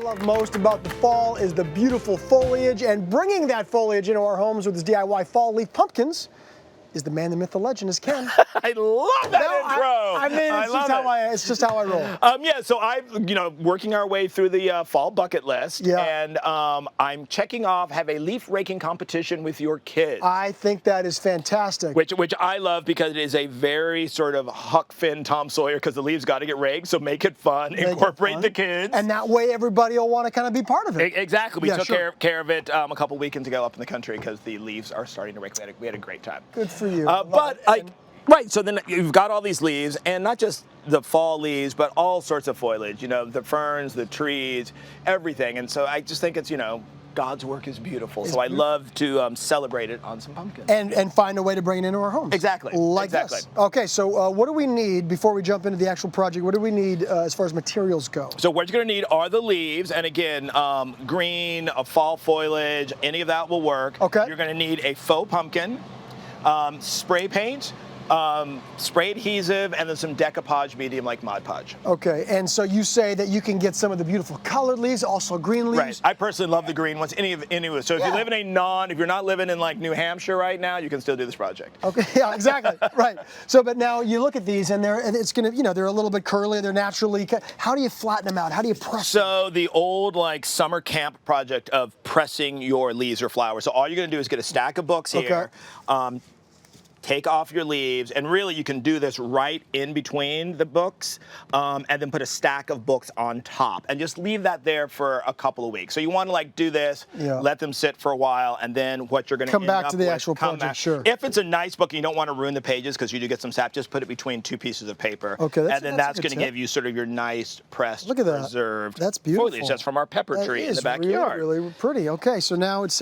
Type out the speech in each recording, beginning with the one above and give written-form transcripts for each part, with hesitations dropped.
love most about the fall is the beautiful foliage, and bringing that foliage into our homes with his DIY fall leaf pumpkins is the man, the myth, the legend, is Ken. I love that intro. I mean, it's just how I roll. Yeah, so I'm, working our way through the fall bucket list, and I'm checking off, have a leaf raking competition with your kids. I think that is fantastic. Which I love because it is a very sort of Huck Finn, Tom Sawyer, because the leaves got to get raked, so make it fun, incorporate the kids. And that way everybody will want to kind of be part of it. Exactly. We took care of it a couple weekends ago up in the country because the leaves are starting to rake. We had a great time. Good for you. Right, so then you've got all these leaves, and not just the fall leaves, but all sorts of foliage, the ferns, the trees, everything. And so I just think it's, God's work is beautiful. So I love to celebrate it on some pumpkins. And find a way to bring it into our homes. Exactly. This. Okay, so what do we need before we jump into the actual project? What do we need as far as materials go? So what you're going to need are the leaves, and again, green, fall foliage, any of that will work. Okay. You're going to need a faux pumpkin, spray paint, spray adhesive, and then some decoupage medium like Mod Podge. Okay, and so you say that you can get some of the beautiful colored leaves, also green leaves. Right. I personally love the green ones. Anyway, so if you live in if you're not living in like New Hampshire right now, you can still do this project. Okay, yeah, exactly. Right. So, but now you look at these, and they're a little bit curly. They're naturally. How do you flatten them out? How do you press them? So the old summer camp project of pressing your leaves or flowers. So all you're going to do is get a stack of books here. Okay. Take off your leaves, and really you can do this right in between the books, and then put a stack of books on top, and just leave that there for a couple of weeks. So you want to do this, let them sit for a while, and then what you're going to come back to the actual project. Sure. If it's a nice book and you don't want to ruin the pages because you do get some sap, just put it between two pieces of paper. Okay, and then that's going to give you sort of your nice pressed, look at that. preserved. That's beautiful. Foliage. That's from our pepper tree in the backyard. Really pretty. Okay, so now it's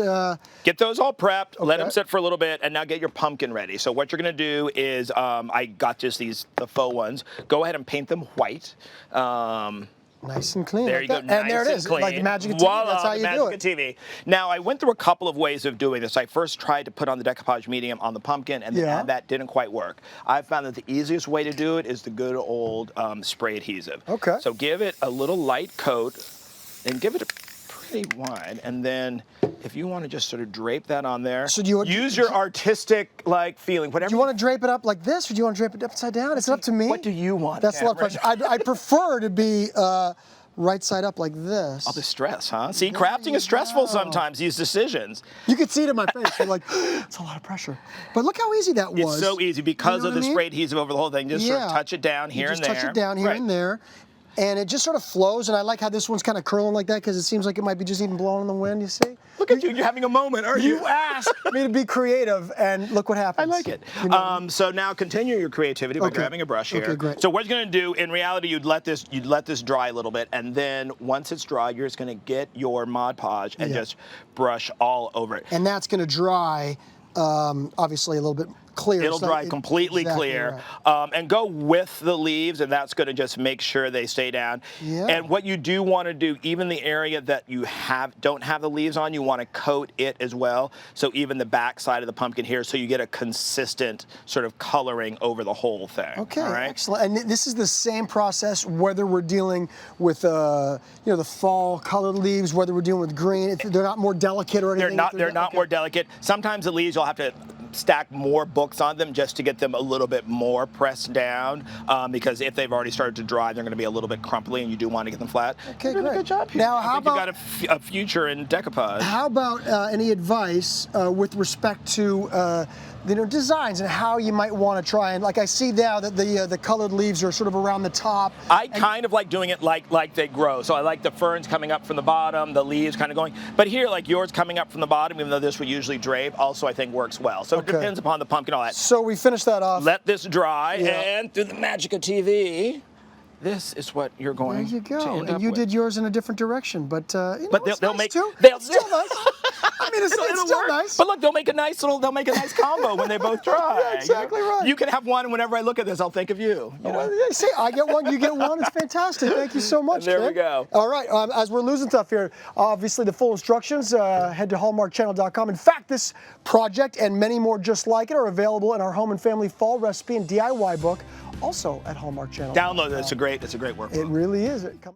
get those all prepped. Let them sit for a little bit, and now get your pumpkin ready. So what you're going to do is I got just the faux ones. Go ahead and paint them white. Nice and clean. There you go. And there it is. Clean. Like the magic of TV. Voila, that's how you do it. TV. Now, I went through a couple of ways of doing this. I first tried to put on the decoupage medium on the pumpkin, and that didn't quite work. I found that the easiest way to do it is the good old spray adhesive. Okay. So give it a little light coat, and give it a pretty wide, and then if you want to just sort of drape that on there, so use your artistic feeling, whatever. Do you want to drape it up like this, or do you want to drape it upside down? It's up to me. What do you want? That's a lot of pressure. I prefer to be right side up like this. All the stress, huh? See, crafting is stressful sometimes, these decisions. You can see it in my face. You're like, it's a lot of pressure. But look how easy that was. It's so easy because of the spray adhesive over the whole thing. Just sort of touch it down here and there. Just touch it down here and there. And it just sort of flows, and I like how this one's kind of curling like that because it seems like it might be just even blowing in the wind, you see? Look at you, you're having a moment, aren't you? You asked me to be creative, and look what happens. I like it. So now continue your creativity by grabbing a brush here. Okay, great. So what you're going to do, in reality, you'd let this dry a little bit, and then once it's dry, you're just going to get your Mod Podge and just brush all over it. And that's going to dry, obviously, a little bit clear. It'll dry completely clear. Right. And go with the leaves, and that's going to just make sure they stay down. Yeah. And what you do want to do, even the area that you don't have the leaves on, you want to coat it as well. So even the back side of the pumpkin here, so you get a consistent sort of coloring over the whole thing. Okay, all right? Excellent. And this is the same process whether we're dealing with the fall colored leaves, whether we're dealing with green. They're not more delicate or anything. They're not more delicate. Sometimes the leaves you'll have to stack more books on them just to get them a little bit more pressed down, because if they've already started to dry, they're going to be a little bit crumply, and you do want to get them flat. Okay, great. Good job here. Now, how about you've got a future in decoupage? How about any advice with respect to designs and how you might want to try and, like, I see now that the colored leaves are sort of around the top. I kind of like doing it like they grow. So I like the ferns coming up from the bottom, the leaves kind of going. But here, like yours coming up from the bottom, even though this would usually drape, also I think works well. So it depends upon the pumpkin, all that. So we finish that off. Let this dry, and through the magic of TV, this is what you're going to end up with. And you did yours in a different direction, but they'll make too. They'll still nice. I mean, it's still work. nice. But look, they'll make a nice combo when they both dry. Yeah, exactly right. You can have one, and whenever I look at this, I'll think of you. See, I get one, you get one. It's fantastic. Thank you so much. There we go. All right, as we're losing stuff here, obviously the full instructions, head to hallmarkchannel.com. In fact, this project and many more just like it are available in our Home and Family Fall Recipe and DIY book, also at Hallmark Channel. Download it. It's a great workbook. It really is.